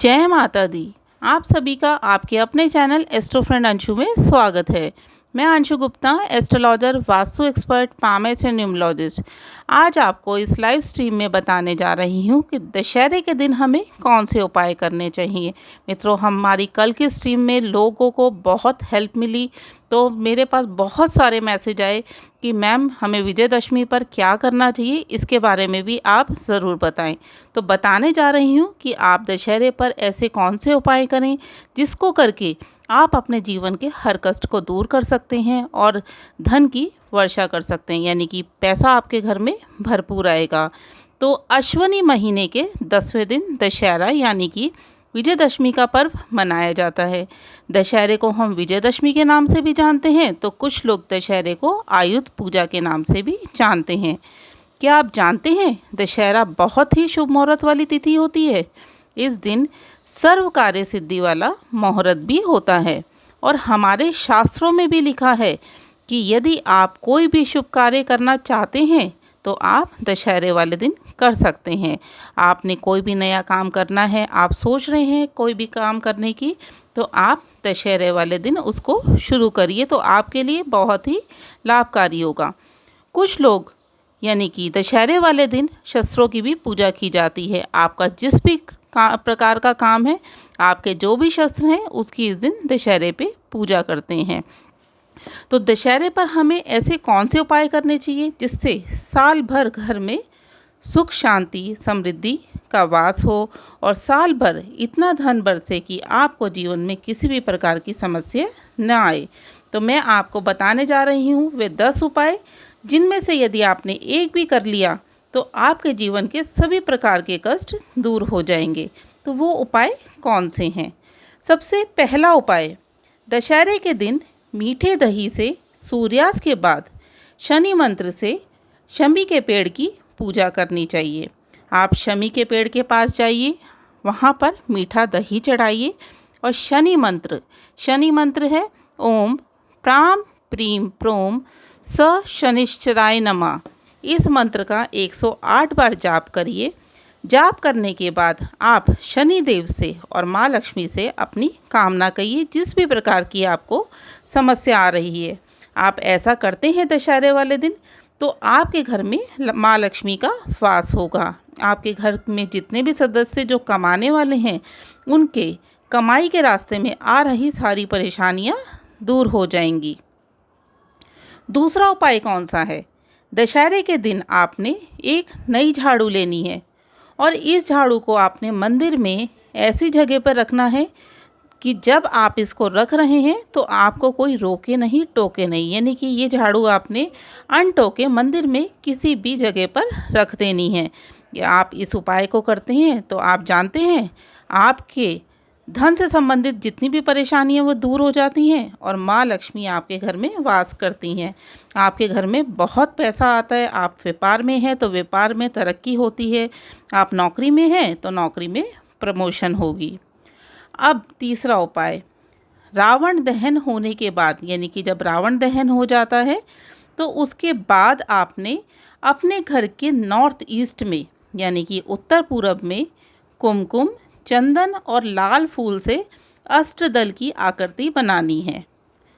जय माता दी। आप सभी का आपके अपने चैनल एस्ट्रो फ्रेंड अंशु में स्वागत है। मैं Anshu Gupta, astrologer, vastu expert, palmist and numerologist. आज आपको इस लाइव स्ट्रीम में बताने जा रही हूँ कि दशहरे के दिन हमें कौन से उपाय करने चाहिए। मित्रों, हमारी कल की स्ट्रीम में लोगों को बहुत हेल्प मिली, तो मेरे पास बहुत सारे मैसेज आए कि मैम हमें विजयदशमी पर क्या करना चाहिए, इसके बारे में भी आप ज़रूर बताएं। तो बताने जा रही हूँ कि आप दशहरे पर ऐसे कौन से उपाय करें जिसको करके आप अपने जीवन के हर कष्ट को दूर कर सकते हैं और धन की वर्षा कर सकते हैं, यानी कि पैसा आपके घर में भरपूर आएगा। तो अश्वनी महीने के 10वें दिन दशहरा यानी कि विजयदशमी का पर्व मनाया जाता है। दशहरे को हम विजयदशमी के नाम से भी जानते हैं, तो कुछ लोग दशहरे को आयुध पूजा के नाम से भी जानते हैं। क्या आप जानते हैं दशहरा बहुत ही शुभ मुहूर्त वाली तिथि होती है। इस दिन सर्व कार्य सिद्धि वाला मुहूर्त भी होता है और हमारे शास्त्रों में भी लिखा है कि यदि आप कोई भी शुभ कार्य करना चाहते हैं तो आप दशहरे वाले दिन कर सकते हैं। आपने कोई भी नया काम करना है, आप सोच रहे हैं कोई भी काम करने की, तो आप दशहरे वाले दिन उसको शुरू करिए, तो आपके लिए बहुत ही लाभकारी होगा। कुछ लोग यानी कि दशहरे वाले दिन शस्त्रों की भी पूजा की जाती है। आपका जिस भी प्रकार का काम है, आपके जो भी शस्त्र हैं, उसकी इस दिन दशहरे पे पूजा करते हैं। तो दशहरे पर हमें ऐसे कौन से उपाय करने चाहिए जिससे साल भर घर में सुख, शांति, समृद्धि का वास हो और साल भर इतना धन बरसे कि आपको जीवन में किसी भी प्रकार की समस्या न आए। तो मैं आपको बताने जा रही हूँ वे 10 उपाय, जिनमें से यदि आपने एक भी कर लिया तो आपके जीवन के सभी प्रकार के कष्ट दूर हो जाएंगे। तो वो उपाय कौन से हैं? सबसे पहला उपाय, दशहरे के दिन मीठे दही से सूर्यास्त के बाद शनि मंत्र से शमी के पेड़ की पूजा करनी चाहिए। आप शमी के पेड़ के पास जाइए, वहाँ पर मीठा दही चढ़ाइए और शनि मंत्र है ओम प्राम प्रीम प्रोम स शनिश्चराय नमः। इस मंत्र का 108 बार जाप करिए। जाप करने के बाद आप शनि देव से और माँ लक्ष्मी से अपनी कामना कहिए, जिस भी प्रकार की आपको समस्या आ रही है। आप ऐसा करते हैं दशहरे वाले दिन, तो आपके घर में माँ लक्ष्मी का वास होगा। आपके घर में जितने भी सदस्य जो कमाने वाले हैं, उनके कमाई के रास्ते में आ रही सारी परेशानियाँ दूर हो जाएंगी। दूसरा उपाय कौन सा है? दशहरे के दिन आपने एक नई झाड़ू लेनी है और इस झाड़ू को आपने मंदिर में ऐसी जगह पर रखना है कि जब आप इसको रख रहे हैं तो आपको कोई रोके नहीं, टोके नहीं, यानी कि ये झाड़ू आपने अनटोके मंदिर में किसी भी जगह पर रख देनी है। आप इस उपाय को करते हैं तो आप जानते हैं आपके धन से संबंधित जितनी भी परेशानियां वो दूर हो जाती हैं और माँ लक्ष्मी आपके घर में वास करती हैं। आपके घर में बहुत पैसा आता है। आप व्यापार में हैं तो व्यापार में तरक्की होती है, आप नौकरी में हैं तो नौकरी में प्रमोशन होगी। अब तीसरा उपाय, रावण दहन होने के बाद, यानी कि जब रावण दहन हो जाता है तो उसके बाद आपने अपने घर के नॉर्थ ईस्ट में यानी कि उत्तर पूर्व में कुमकुम, चंदन और लाल फूल से अष्टदल की आकृति बनानी है।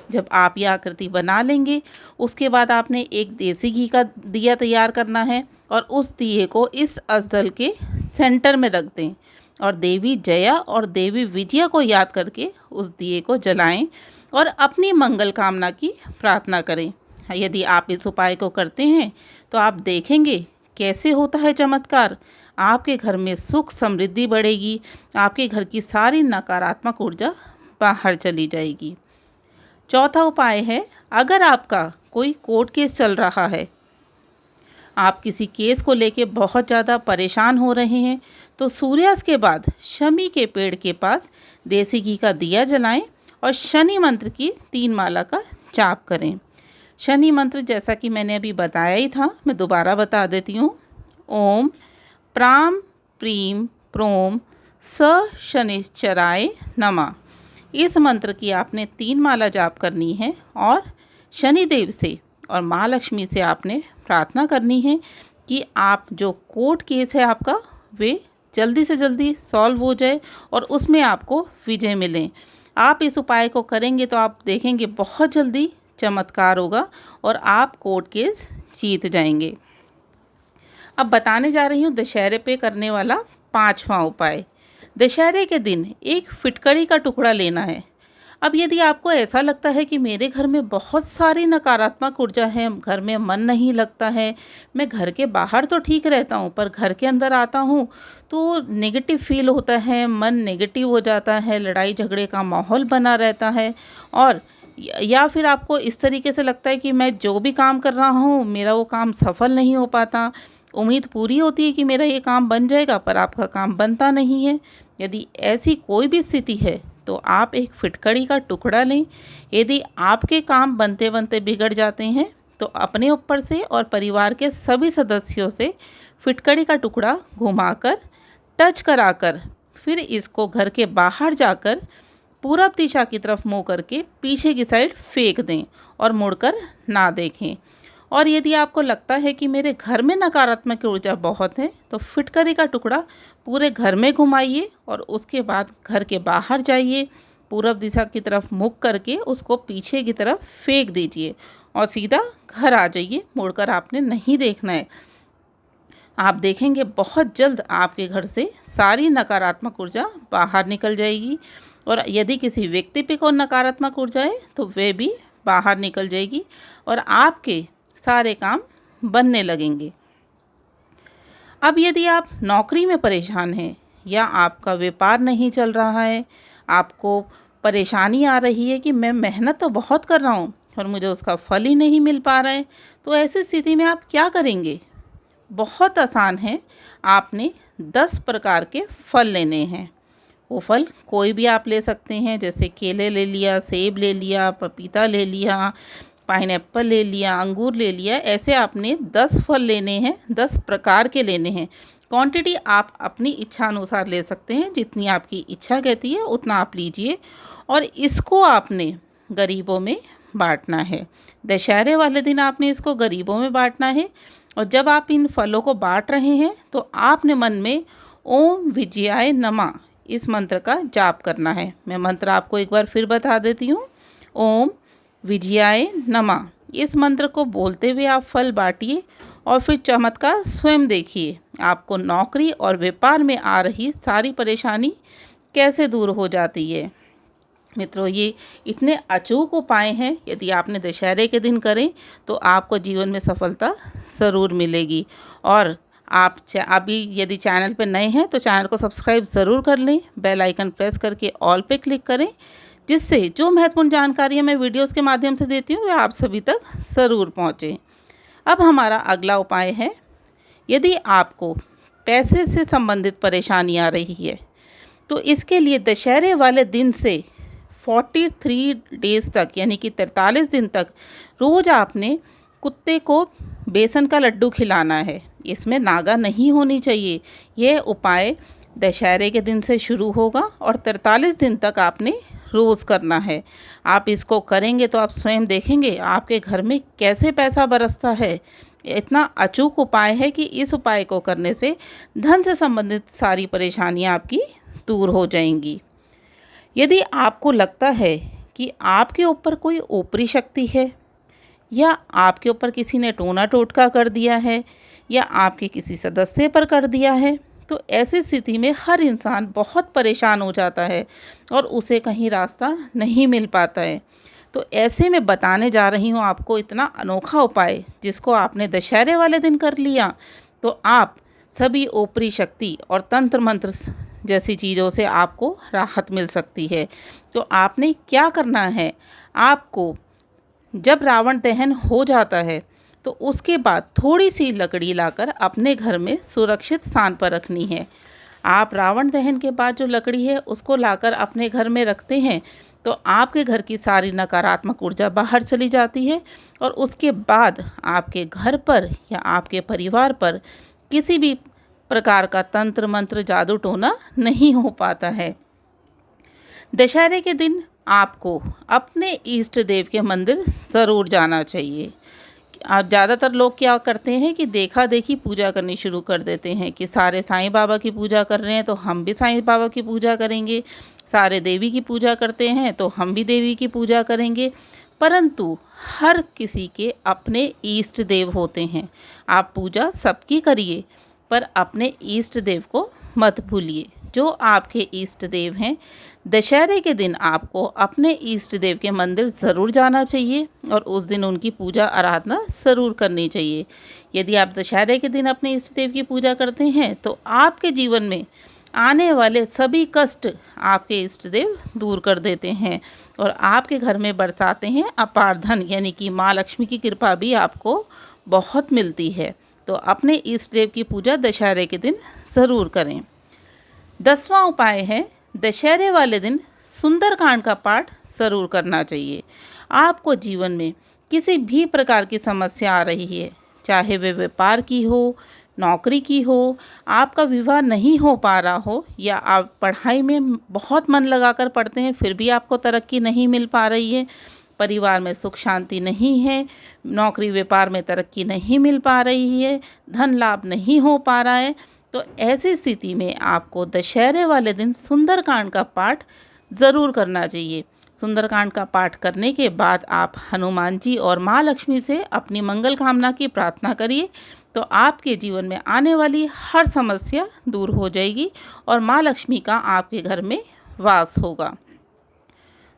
जब आप ये आकृति बना लेंगे, उसके बाद आपने एक देसी घी का दिया तैयार करना है और उस दिए को इस अष्टदल के सेंटर में रख दें और देवी जया और देवी विजया को याद करके उस दिए को जलाएं और अपनी मंगल कामना की प्रार्थना करें। यदि आप इस उपाय को करते हैं तो आप देखेंगे कैसे होता है चमत्कार। आपके घर में सुख समृद्धि बढ़ेगी, आपके घर की सारी नकारात्मक ऊर्जा बाहर चली जाएगी। चौथा उपाय है, अगर आपका कोई कोर्ट केस चल रहा है, आप किसी केस को लेके बहुत ज़्यादा परेशान हो रहे हैं, तो सूर्यास्त के बाद शमी के पेड़ के पास देसी घी का दिया जलाएं और शनि मंत्र की 3 माला का जाप करें। शनि मंत्र जैसा कि मैंने अभी बताया ही था, मैं दोबारा बता देती हूँ। ओम प्राम प्रीम प्रोम स शनिश्चराय नमः। इस मंत्र की आपने 3 माला जाप करनी है और शनिदेव से और माँ लक्ष्मी से आपने प्रार्थना करनी है कि आप जो कोर्ट केस है आपका वे जल्दी से जल्दी सॉल्व हो जाए और उसमें आपको विजय मिले। आप इस उपाय को करेंगे तो आप देखेंगे बहुत जल्दी चमत्कार होगा और आप कोर्ट केस जीत जाएंगे। अब बताने जा रही हूँ दशहरे पे करने वाला 5वां उपाय। दशहरे के दिन एक फिटकड़ी का टुकड़ा लेना है। अब यदि आपको ऐसा लगता है कि मेरे घर में बहुत सारी नकारात्मक ऊर्जा है, घर में मन नहीं लगता है, मैं घर के बाहर तो ठीक रहता हूँ पर घर के अंदर आता हूँ तो नेगेटिव फील होता है, मन नेगेटिव हो जाता है, लड़ाई झगड़े का माहौल बना रहता है, और या फिर आपको इस तरीके से लगता है कि मैं जो भी काम कर रहा हूँ मेरा वो काम सफल नहीं हो पाता, उम्मीद पूरी होती है कि मेरा ये काम बन जाएगा पर आपका काम बनता नहीं है। यदि ऐसी कोई भी स्थिति है तो आप एक फिटकड़ी का टुकड़ा लें। यदि आपके काम बनते बनते बिगड़ जाते हैं तो अपने ऊपर से और परिवार के सभी सदस्यों से फिटकड़ी का टुकड़ा घुमाकर टच कराकर फिर इसको घर के बाहर जाकर पूरब दिशा की तरफ मुँह करके पीछे की साइड फेंक दें और मुड़कर ना देखें। और यदि आपको लगता है कि मेरे घर में नकारात्मक ऊर्जा बहुत है तो फिटकरी का टुकड़ा पूरे घर में घुमाइए और उसके बाद घर के बाहर जाइए, पूरब दिशा की तरफ मुख करके उसको पीछे की तरफ फेंक दीजिए और सीधा घर आ जाइए, मुड़कर आपने नहीं देखना है। आप देखेंगे बहुत जल्द आपके घर से सारी नकारात्मक ऊर्जा बाहर निकल जाएगी और यदि किसी व्यक्ति पे को नकारात्मक ऊर्जा है तो वे भी बाहर निकल जाएगी और आपके सारे काम बनने लगेंगे। अब यदि आप नौकरी में परेशान हैं या आपका व्यापार नहीं चल रहा है, आपको परेशानी आ रही है कि मैं मेहनत तो बहुत कर रहा हूँ और मुझे उसका फल ही नहीं मिल पा रहा है, तो ऐसी स्थिति में आप क्या करेंगे? बहुत आसान है। आपने 10 प्रकार के फल लेने हैं। वो फल कोई भी आप ले सकते हैं, जैसे केले ले लिया, सेब ले लिया, पपीता ले लिया, पाइनएप्पल ले लिया, अंगूर ले लिया। ऐसे आपने 10 फल लेने हैं, 10 प्रकार के लेने हैं। क्वांटिटी आप अपनी इच्छा अनुसार ले सकते हैं, जितनी आपकी इच्छा कहती है उतना आप लीजिए और इसको आपने गरीबों में बांटना है। दशहरे वाले दिन आपने इसको गरीबों में बांटना है और जब आप इन फलों को बांट रहे हैं तो आपने मन में ओम विजयाय नमः इस मंत्र का जाप करना है। मैं मंत्र आपको एक बार फिर बता देती हूँ। ओम विजयाय नमः इस मंत्र को बोलते हुए आप फल बांटिए और फिर चमत्कार स्वयं देखिए। आपको नौकरी और व्यापार में आ रही सारी परेशानी कैसे दूर हो जाती है। मित्रों, ये इतने अचूक उपाय हैं, यदि आपने दशहरे के दिन करें तो आपको जीवन में सफलता ज़रूर मिलेगी। और आप अभी यदि चैनल पर नए हैं तो चैनल को सब्सक्राइब ज़रूर कर लें, बेल आइकन प्रेस करके ऑल पे क्लिक करें, जिससे जो महत्वपूर्ण जानकारियाँ मैं वीडियोस के माध्यम से देती हूँ वे आप सभी तक ज़रूर पहुँचें। अब हमारा अगला उपाय है, यदि आपको पैसे से संबंधित परेशानी आ रही है तो इसके लिए दशहरे वाले दिन से 43 डेज़ तक यानी कि 43 दिन तक रोज़ आपने कुत्ते को बेसन का लड्डू खिलाना है। इसमें नागा नहीं होनी चाहिए। यह उपाय दशहरे के दिन से शुरू होगा और 43 दिन तक आपने रोज़ करना है। आप इसको करेंगे तो आप स्वयं देखेंगे आपके घर में कैसे पैसा बरसता है। इतना अचूक उपाय है कि इस उपाय को करने से धन से संबंधित सारी परेशानियां आपकी दूर हो जाएंगी। यदि आपको लगता है कि आपके ऊपर कोई ऊपरी शक्ति है या आपके ऊपर किसी ने टोना टोटका कर दिया है या आपके किसी सदस्य पर कर दिया है, तो ऐसी स्थिति में हर इंसान बहुत परेशान हो जाता है और उसे कहीं रास्ता नहीं मिल पाता है। तो ऐसे में बताने जा रही हूँ आपको इतना अनोखा उपाय, जिसको आपने दशहरे वाले दिन कर लिया तो आप सभी ऊपरी शक्ति और तंत्र मंत्र जैसी चीज़ों से आपको राहत मिल सकती है। तो आपने क्या करना है, आपको जब रावण दहन हो जाता है तो उसके बाद थोड़ी सी लकड़ी लाकर अपने घर में सुरक्षित स्थान पर रखनी है। आप रावण दहन के बाद जो लकड़ी है उसको लाकर अपने घर में रखते हैं तो आपके घर की सारी नकारात्मक ऊर्जा बाहर चली जाती है और उसके बाद आपके घर पर या आपके परिवार पर किसी भी प्रकार का तंत्र मंत्र जादू टोना नहीं हो पाता है। दशहरे के दिन आपको अपने इष्ट देव के मंदिर ज़रूर जाना चाहिए। ज़्यादातर लोग क्या करते हैं कि देखा देखी पूजा करनी शुरू कर देते हैं कि सारे साईं बाबा की पूजा कर रहे हैं तो हम भी साईं बाबा की पूजा करेंगे, सारे देवी की पूजा करते हैं तो हम भी देवी की पूजा करेंगे। परंतु हर किसी के अपने इष्ट देव होते हैं। आप पूजा सबकी करिए पर अपने इष्ट देव को मत भूलिए। जो आपके इष्ट देव हैं, दशहरे के दिन आपको अपने इष्ट देव के मंदिर ज़रूर जाना चाहिए और उस दिन उनकी पूजा आराधना ज़रूर करनी चाहिए। यदि आप दशहरे के दिन अपने इष्ट देव की पूजा करते हैं तो आपके जीवन में आने वाले सभी कष्ट आपके इष्ट देव दूर कर देते हैं और आपके घर में बरसाते हैं अपार धन, यानी कि माँ लक्ष्मी की कृपा भी आपको बहुत मिलती है। तो अपने इष्ट देव की पूजा दशहरे के दिन ज़रूर करें। 10वां उपाय है, दशहरे वाले दिन सुंदरकांड का पाठ ज़रूर करना चाहिए। आपको जीवन में किसी भी प्रकार की समस्या आ रही है, चाहे वे व्यापार की हो, नौकरी की हो, आपका विवाह नहीं हो पा रहा हो, या आप पढ़ाई में बहुत मन लगाकर पढ़ते हैं फिर भी आपको तरक्की नहीं मिल पा रही है, परिवार में सुख शांति नहीं है, नौकरी व्यापार में तरक्की नहीं मिल पा रही है, धन लाभ नहीं हो पा रहा है, तो ऐसी स्थिति में आपको दशहरे वाले दिन सुंदरकांड का पाठ ज़रूर करना चाहिए। सुंदरकांड का पाठ करने के बाद आप हनुमान जी और माँ लक्ष्मी से अपनी मंगल कामना की प्रार्थना करिए, तो आपके जीवन में आने वाली हर समस्या दूर हो जाएगी और माँ लक्ष्मी का आपके घर में वास होगा।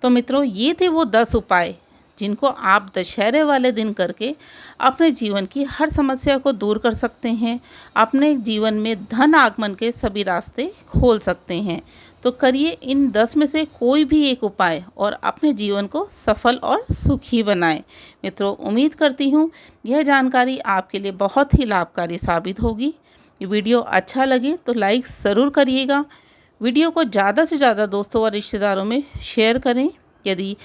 तो मित्रों, ये थे वो 10 उपाय जिनको आप दशहरे वाले दिन करके अपने जीवन की हर समस्या को दूर कर सकते हैं, अपने जीवन में धन आगमन के सभी रास्ते खोल सकते हैं। तो करिए इन 10 में से कोई भी एक उपाय और अपने जीवन को सफल और सुखी बनाएं। मित्रों, उम्मीद करती हूँ यह जानकारी आपके लिए बहुत ही लाभकारी साबित होगी। ये वीडियो अच्छा लगे तो लाइक ज़रूर करिएगा। वीडियो को ज़्यादा से ज़्यादा दोस्तों और रिश्तेदारों में शेयर करें। यदि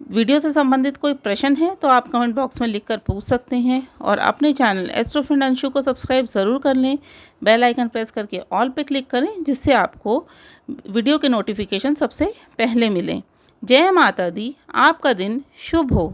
वीडियो से संबंधित कोई प्रश्न है तो आप कमेंट बॉक्स में लिखकर पूछ सकते हैं और अपने चैनल एस्ट्रो फ्रेंड अंशु को सब्सक्राइब ज़रूर कर लें। बेल आइकन प्रेस करके ऑल पे क्लिक करें, जिससे आपको वीडियो के नोटिफिकेशन सबसे पहले मिलें। जय माता दी, आपका दिन शुभ हो।